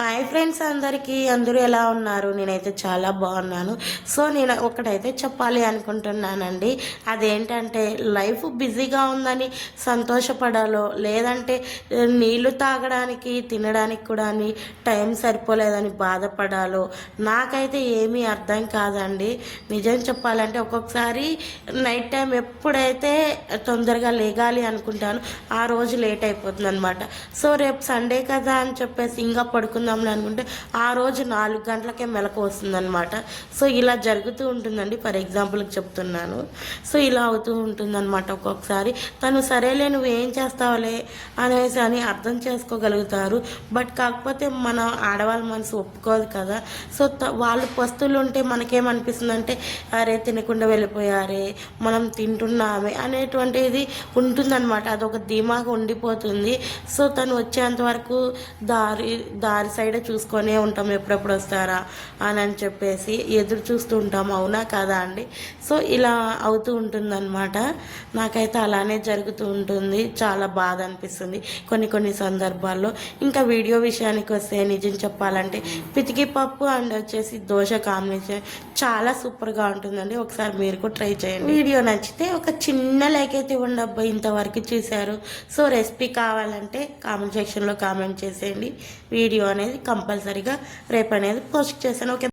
Hi friends అందరికీ అందరూ ఎలా ఉన్నారు? నేనైతే చాలా బాగున్నాను. సో నేను ఒకటైతే చెప్పాలి అనుకుంటున్నానండి. అదేంటంటే లైఫ్ బిజీగా ఉందని సంతోషపడాలో, లేదంటే నీళ్లు తాగడానికి తినడానికి కూడా టైం సరిపోలేదని బాధపడాలో నాకైతే ఏమీ అర్థం కాదండి. నిజం చెప్పాలంటే ఒక్కొక్కసారి నైట్ టైం ఎప్పుడైతే తొందరగా లేగాలి అనుకుంటాను ఆ రోజు లేట్ అయిపోతుంది అనమాట. సో రేపు సండే కదా అని చెప్పేసి ఇంకా పడుకుందాం అనుకుంటే ఆ రోజు 4 గంటలకే మెలకు వస్తుందన్నమాట. సో ఇలా జరుగుతూ ఉంటుందండి. ఫర్ ఎగ్జాంపుల్కి చెప్తున్నాను. సో ఇలా అవుతూ ఉంటుందన్నమాట. ఒక్కొక్కసారి తను సరేలే నువ్వు ఏం చేస్తావులే అనేసి అని అర్థం చేసుకోగలుగుతారు. బట్ కాకపోతే మన ఆడవాళ్ళ మనసు ఒప్పుకోదు కదా. సో వాళ్ళు పస్తులు ఉంటే మనకేమనిపిస్తుంది అంటే అరే తినకుండా వెళ్ళిపోయారే, మనం తింటున్నామే అనేటువంటిది ఉంటుందన్నమాట. అదొక ధీమాగా ఉండిపోతుంది. సో తను వచ్చేంత వరకు దారి సైడే చూసుకొనే ఉంటాం, ఎప్పుడెప్పుడు వస్తారా అని చెప్పేసి ఎదురు చూస్తూ ఉంటాం. అవునా కదా అండి? సో ఇలా అవుతూ ఉంటుందన్నమాట. నాకైతే అలానే జరుగుతూ ఉంటుంది. చాలా బాధ అనిపిస్తుంది కొన్ని సందర్భాల్లో. ఇంకా వీడియో విషయానికి వస్తే నిజం చెప్పాలంటే పితికి పప్పు అండ్ వచ్చేసి దోశ కాంబినేషన్ చాలా సూపర్గా ఉంటుందండి. ఒకసారి మీరు కూడా ట్రై చేయండి. వీడియో నచ్చితే ఒక చిన్న లైక్ అయితే ఇవ్వండి అబ్బా, ఇంతవరకు చూశారు. సో రెసిపీ కావాలంటే కామెంట్ సెక్షన్లో కామెంట్ చేసేయండి. వీడియో అనేది కంపల్సరీగా రేపు అనేది పోస్ట్ చేశాను. ఓకే.